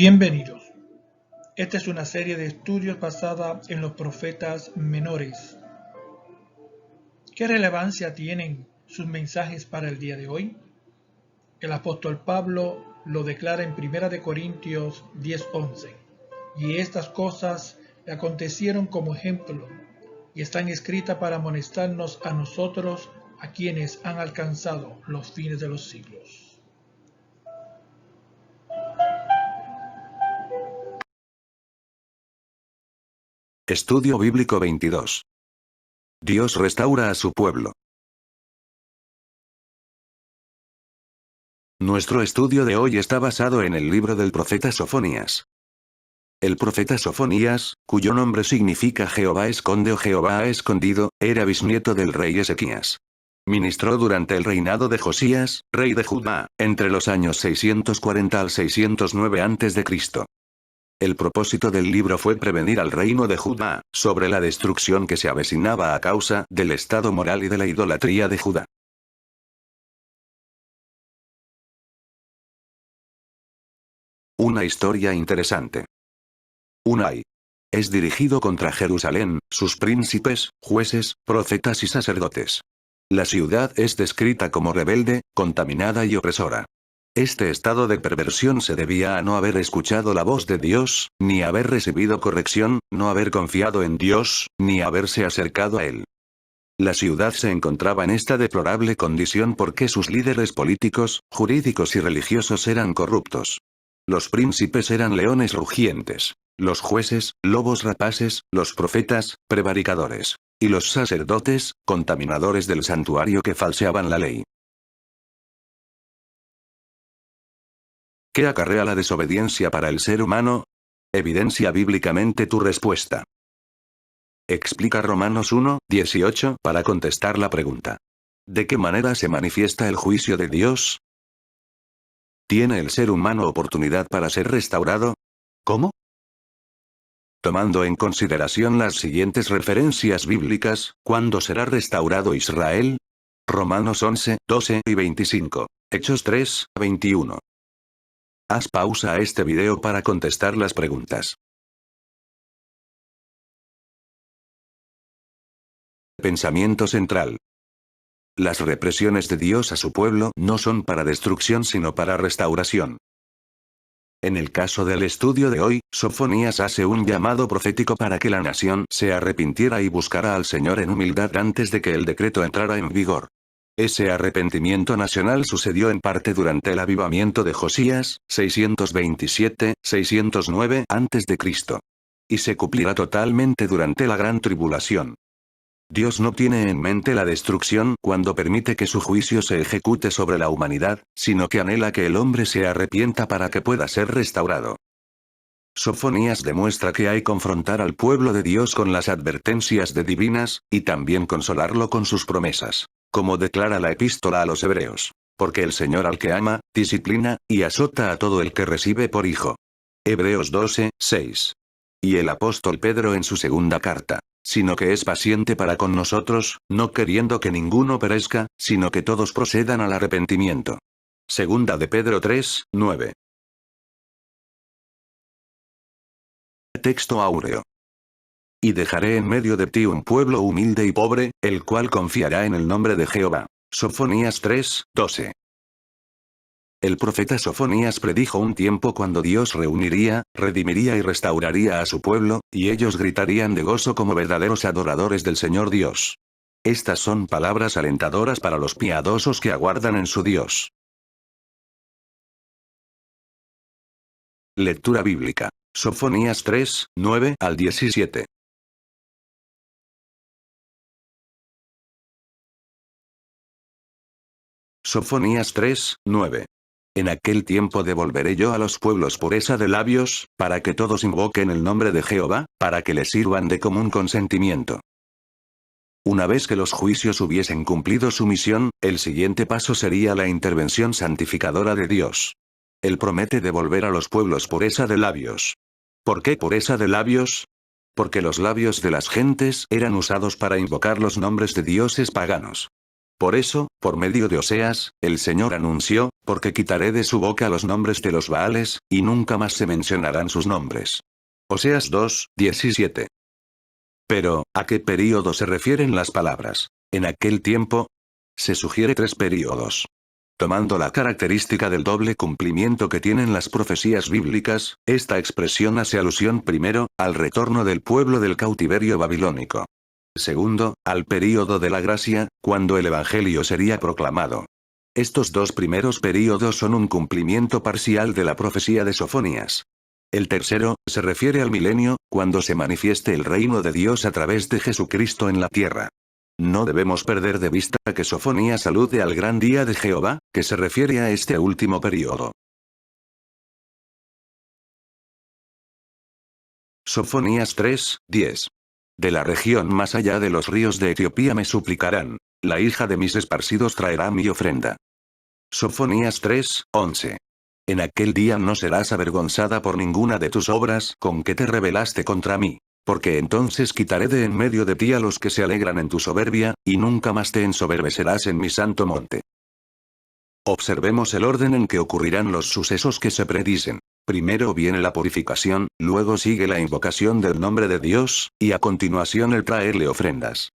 Bienvenidos. Esta es una serie de estudios basada en los profetas menores. ¿Qué relevancia tienen sus mensajes para el día de hoy? El apóstol Pablo lo declara en 1 Corintios 10:11. Y estas cosas le acontecieron como ejemplo, y están escritas para amonestarnos a nosotros, a quienes han alcanzado los fines de los siglos. Estudio Bíblico 22. Dios restaura a su pueblo. Nuestro estudio de hoy está basado en el libro del profeta Sofonías. El profeta Sofonías, cuyo nombre significa Jehová esconde o Jehová ha escondido, era bisnieto del rey Ezequías. Ministró durante el reinado de Josías, rey de Judá, entre los años 640 al 609 a.C. El propósito del libro fue prevenir al reino de Judá sobre la destrucción que se avecinaba a causa del estado moral y de la idolatría de Judá. Una historia interesante. Unai. Es dirigido contra Jerusalén, sus príncipes, jueces, profetas y sacerdotes. La ciudad es descrita como rebelde, contaminada y opresora. Este estado de perversión se debía a no haber escuchado la voz de Dios, ni haber recibido corrección, no haber confiado en Dios, ni haberse acercado a Él. La ciudad se encontraba en esta deplorable condición porque sus líderes políticos, jurídicos y religiosos eran corruptos. Los príncipes eran leones rugientes. Los jueces, lobos rapaces, los profetas, prevaricadores. Y los sacerdotes, contaminadores del santuario que falseaban la ley. ¿Qué acarrea la desobediencia para el ser humano? Evidencia bíblicamente tu respuesta. Explica Romanos 1:18 para contestar la pregunta. ¿De qué manera se manifiesta el juicio de Dios? ¿Tiene el ser humano oportunidad para ser restaurado? ¿Cómo? Tomando en consideración las siguientes referencias bíblicas, ¿cuándo será restaurado Israel? Romanos 11:12 y 25. Hechos 3:21. Haz pausa a este video para contestar las preguntas. Pensamiento central. Las represiones de Dios a su pueblo no son para destrucción sino para restauración. En el caso del estudio de hoy, Sofonías hace un llamado profético para que la nación se arrepintiera y buscara al Señor en humildad antes de que el decreto entrara en vigor. Ese arrepentimiento nacional sucedió en parte durante el avivamiento de Josías, 627-609 a.C. Y se cumplirá totalmente durante la gran tribulación. Dios no tiene en mente la destrucción cuando permite que su juicio se ejecute sobre la humanidad, sino que anhela que el hombre se arrepienta para que pueda ser restaurado. Sofonías demuestra que hay que confrontar al pueblo de Dios con las advertencias divinas, y también consolarlo con sus promesas. Como declara la epístola a los Hebreos. Porque el Señor al que ama, disciplina, y azota a todo el que recibe por hijo. Hebreos 12:6. Y el apóstol Pedro en su segunda carta. Sino que es paciente para con nosotros, no queriendo que ninguno perezca, sino que todos procedan al arrepentimiento. Segunda de Pedro 3:9. Texto áureo. Y dejaré en medio de ti un pueblo humilde y pobre, el cual confiará en el nombre de Jehová. Sofonías 3:12. El profeta Sofonías predijo un tiempo cuando Dios reuniría, redimiría y restauraría a su pueblo, y ellos gritarían de gozo como verdaderos adoradores del Señor Dios. Estas son palabras alentadoras para los piadosos que aguardan en su Dios. Lectura bíblica. Sofonías 3:9 al 17. Sofonías 3:9. En aquel tiempo devolveré yo a los pueblos pureza de labios, para que todos invoquen el nombre de Jehová, para que les sirvan de común consentimiento. Una vez que los juicios hubiesen cumplido su misión, el siguiente paso sería la intervención santificadora de Dios. Él promete devolver a los pueblos pureza de labios. ¿Por qué pureza de labios? Porque los labios de las gentes eran usados para invocar los nombres de dioses paganos. Por eso, por medio de Oseas, el Señor anunció, porque quitaré de su boca los nombres de los Baales, y nunca más se mencionarán sus nombres. Oseas 2:17. Pero, ¿a qué período se refieren las palabras? En aquel tiempo, se sugiere 3 períodos. Tomando la característica del doble cumplimiento que tienen las profecías bíblicas, esta expresión hace alusión primero, al retorno del pueblo del cautiverio babilónico. Segundo, al período de la gracia, cuando el Evangelio sería proclamado. Estos 2 primeros períodos son un cumplimiento parcial de la profecía de Sofonías. El tercero, se refiere al milenio, cuando se manifieste el reino de Dios a través de Jesucristo en la tierra. No debemos perder de vista que Sofonías alude al gran día de Jehová, que se refiere a este último período. Sofonías 3:10. De la región más allá de los ríos de Etiopía me suplicarán. La hija de mis esparcidos traerá mi ofrenda. Sofonías 3:11. En aquel día no serás avergonzada por ninguna de tus obras con que te rebelaste contra mí. Porque entonces quitaré de en medio de ti a los que se alegran en tu soberbia, y nunca más te ensoberbecerás en mi santo monte. Observemos el orden en que ocurrirán los sucesos que se predicen. Primero viene la purificación, luego sigue la invocación del nombre de Dios, y a continuación el traerle ofrendas.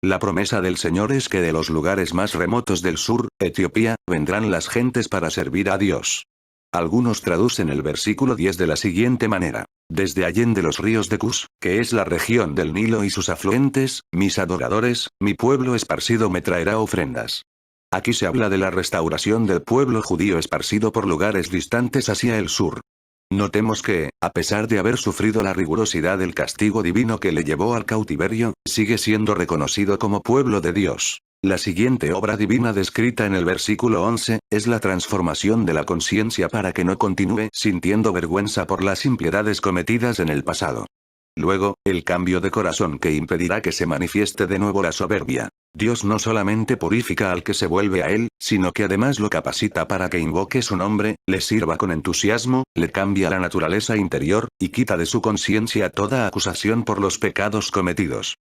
La promesa del Señor es que de los lugares más remotos del sur, Etiopía, vendrán las gentes para servir a Dios. Algunos traducen el versículo 10 de la siguiente manera. Desde allende los ríos de Cus, que es la región del Nilo y sus afluentes, mis adoradores, mi pueblo esparcido me traerá ofrendas. Aquí se habla de la restauración del pueblo judío esparcido por lugares distantes hacia el sur. Notemos que, a pesar de haber sufrido la rigurosidad del castigo divino que le llevó al cautiverio, sigue siendo reconocido como pueblo de Dios. La siguiente obra divina descrita en el versículo 11, es la transformación de la conciencia para que no continúe sintiendo vergüenza por las impiedades cometidas en el pasado. Luego, el cambio de corazón que impedirá que se manifieste de nuevo la soberbia. Dios no solamente purifica al que se vuelve a Él, sino que además lo capacita para que invoque su nombre, le sirva con entusiasmo, le cambia la naturaleza interior, y quita de su conciencia toda acusación por los pecados cometidos.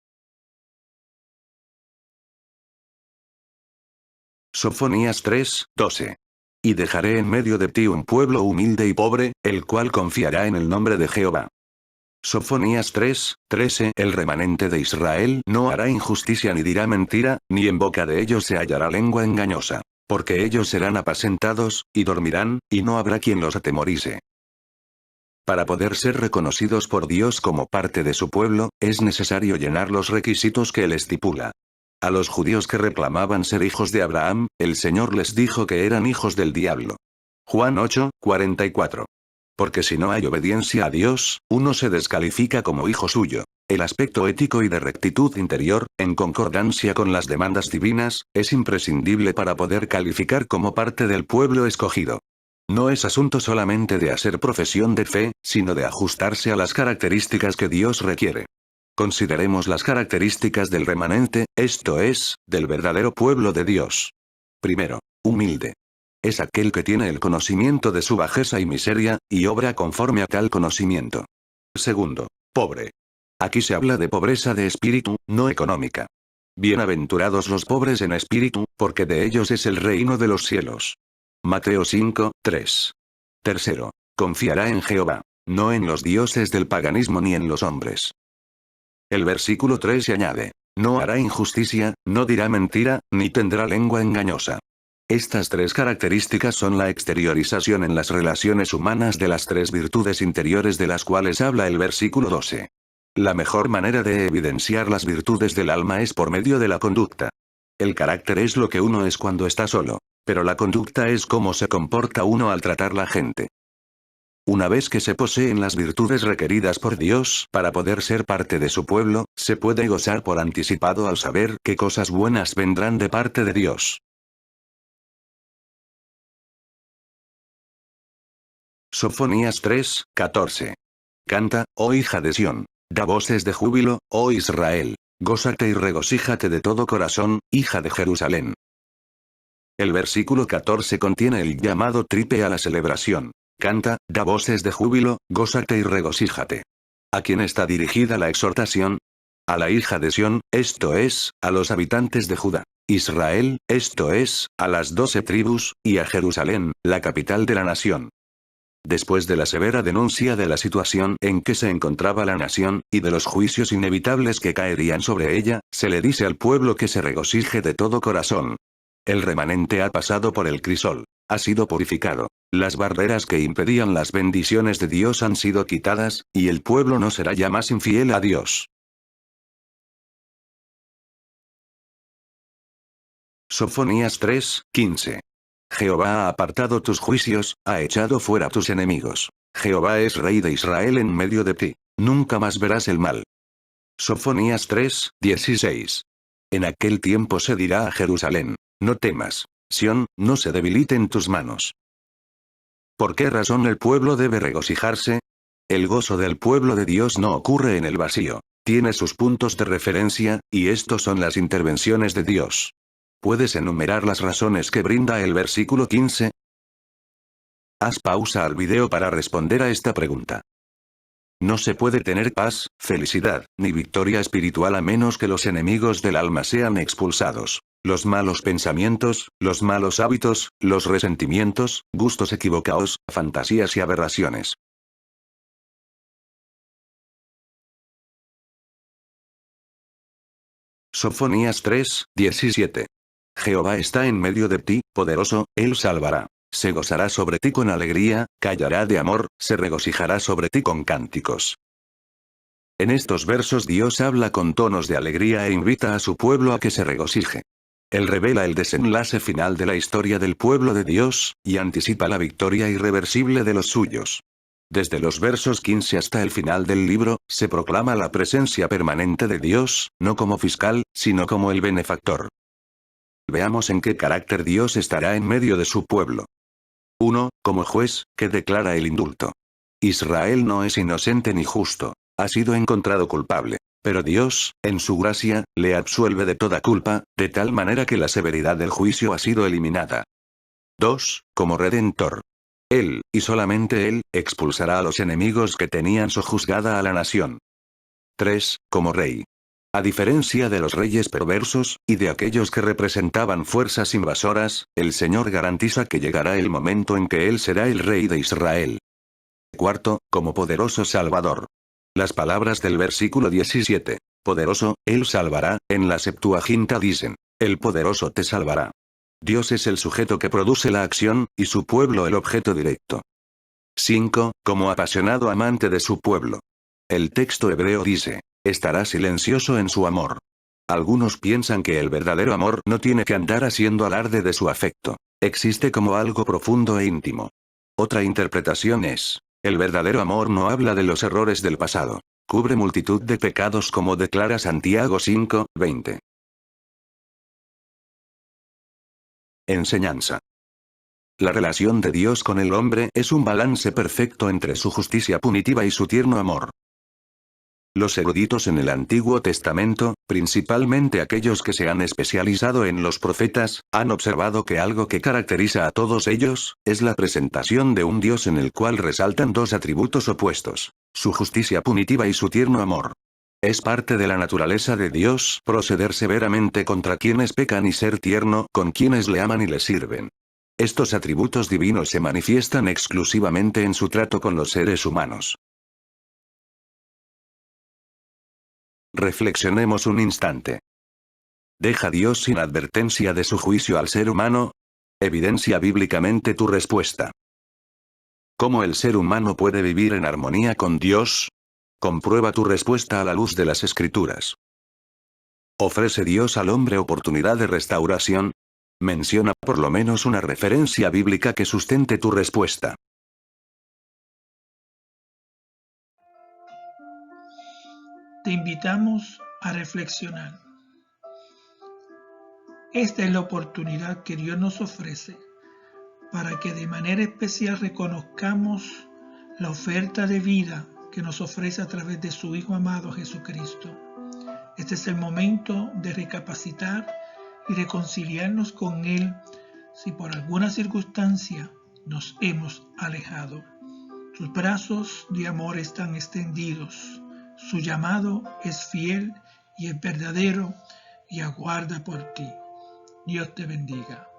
Sofonías 3:12. Y dejaré en medio de ti un pueblo humilde y pobre, el cual confiará en el nombre de Jehová. Sofonías 3:13. El remanente de Israel no hará injusticia ni dirá mentira, ni en boca de ellos se hallará lengua engañosa. Porque ellos serán apacentados, y dormirán, y no habrá quien los atemorice. Para poder ser reconocidos por Dios como parte de su pueblo, es necesario llenar los requisitos que Él estipula. A los judíos que reclamaban ser hijos de Abraham, el Señor les dijo que eran hijos del diablo. Juan 8:44. Porque si no hay obediencia a Dios, uno se descalifica como hijo suyo. El aspecto ético y de rectitud interior, en concordancia con las demandas divinas, es imprescindible para poder calificar como parte del pueblo escogido. No es asunto solamente de hacer profesión de fe, sino de ajustarse a las características que Dios requiere. Consideremos las características del remanente, esto es, del verdadero pueblo de Dios. Primero, humilde. Es aquel que tiene el conocimiento de su bajeza y miseria, y obra conforme a tal conocimiento. Segundo, pobre. Aquí se habla de pobreza de espíritu, no económica. Bienaventurados los pobres en espíritu, porque de ellos es el reino de los cielos. Mateo 5:3. Tercero, confiará en Jehová, no en los dioses del paganismo ni en los hombres. El versículo 3 añade, no hará injusticia, no dirá mentira, ni tendrá lengua engañosa. Estas 3 características son la exteriorización en las relaciones humanas de las 3 virtudes interiores de las cuales habla el versículo 12. La mejor manera de evidenciar las virtudes del alma es por medio de la conducta. El carácter es lo que uno es cuando está solo, pero la conducta es cómo se comporta uno al tratar la gente. Una vez que se poseen las virtudes requeridas por Dios para poder ser parte de su pueblo, se puede gozar por anticipado al saber qué cosas buenas vendrán de parte de Dios. Sofonías 3:14. Canta, oh hija de Sión. Da voces de júbilo, oh Israel. Gózate y regocíjate de todo corazón, hija de Jerusalén. El versículo 14 contiene el llamado tripe a la celebración. Canta, da voces de júbilo, gózate y regocíjate. ¿A quién está dirigida la exhortación? A la hija de Sión, esto es, a los habitantes de Judá. Israel, esto es, a las 12 tribus, y a Jerusalén, la capital de la nación. Después de la severa denuncia de la situación en que se encontraba la nación, y de los juicios inevitables que caerían sobre ella, se le dice al pueblo que se regocije de todo corazón. El remanente ha pasado por el crisol. Ha sido purificado. Las barreras que impedían las bendiciones de Dios han sido quitadas, y el pueblo no será ya más infiel a Dios. Sofonías 3:15. Jehová ha apartado tus juicios, ha echado fuera tus enemigos. Jehová es rey de Israel en medio de ti. Nunca más verás el mal. Sofonías 3:16. En aquel tiempo se dirá a Jerusalén: no temas, Sión, no se debiliten tus manos. ¿Por qué razón el pueblo debe regocijarse? El gozo del pueblo de Dios no ocurre en el vacío. Tiene sus puntos de referencia, y estos son las intervenciones de Dios. ¿Puedes enumerar las razones que brinda el versículo 15? Haz pausa al video para responder a esta pregunta. No se puede tener paz, felicidad, ni victoria espiritual a menos que los enemigos del alma sean expulsados. Los malos pensamientos, los malos hábitos, los resentimientos, gustos equivocados, fantasías y aberraciones. Sofonías 3:17. Jehová está en medio de ti, poderoso, él salvará. Se gozará sobre ti con alegría, callará de amor, se regocijará sobre ti con cánticos. En estos versos Dios habla con tonos de alegría e invita a su pueblo a que se regocije. Él revela el desenlace final de la historia del pueblo de Dios, y anticipa la victoria irreversible de los suyos. Desde los versos 15 hasta el final del libro, se proclama la presencia permanente de Dios, no como fiscal, sino como el benefactor. Veamos en qué carácter Dios estará en medio de su pueblo. 1. Como juez, que declara el indulto. Israel no es inocente ni justo. Ha sido encontrado culpable. Pero Dios, en su gracia, le absuelve de toda culpa, de tal manera que la severidad del juicio ha sido eliminada. 2. Como redentor. Él, y solamente Él, expulsará a los enemigos que tenían sojuzgada a la nación. 3. Como rey. A diferencia de los reyes perversos, y de aquellos que representaban fuerzas invasoras, el Señor garantiza que llegará el momento en que Él será el rey de Israel. 4. Como poderoso Salvador. Las palabras del versículo 17, poderoso, Él salvará, en la Septuaginta dicen, el poderoso te salvará. Dios es el sujeto que produce la acción, y su pueblo el objeto directo. 5. Como apasionado amante de su pueblo. El texto hebreo dice, estará silencioso en su amor. Algunos piensan que el verdadero amor no tiene que andar haciendo alarde de su afecto. Existe como algo profundo e íntimo. Otra interpretación es, el verdadero amor no habla de los errores del pasado. Cubre multitud de pecados como declara Santiago 5:20. Enseñanza. La relación de Dios con el hombre es un balance perfecto entre su justicia punitiva y su tierno amor. Los eruditos en el Antiguo Testamento, principalmente aquellos que se han especializado en los profetas, han observado que algo que caracteriza a todos ellos, es la presentación de un Dios en el cual resaltan dos atributos opuestos, su justicia punitiva y su tierno amor. Es parte de la naturaleza de Dios proceder severamente contra quienes pecan y ser tierno con quienes le aman y le sirven. Estos atributos divinos se manifiestan exclusivamente en su trato con los seres humanos. Reflexionemos un instante. ¿Deja Dios sin advertencia de su juicio al ser humano? Evidencia bíblicamente tu respuesta. ¿Cómo el ser humano puede vivir en armonía con Dios? Comprueba tu respuesta a la luz de las Escrituras. ¿Ofrece Dios al hombre oportunidad de restauración? Menciona por lo menos una referencia bíblica que sustente tu respuesta. Te invitamos a reflexionar. Esta es la oportunidad que Dios nos ofrece para que de manera especial reconozcamos la oferta de vida que nos ofrece a través de su Hijo amado Jesucristo. Este es el momento de recapacitar y reconciliarnos con Él si por alguna circunstancia nos hemos alejado. Sus brazos de amor están extendidos. Su llamado es fiel y es verdadero y aguarda por ti. Dios te bendiga.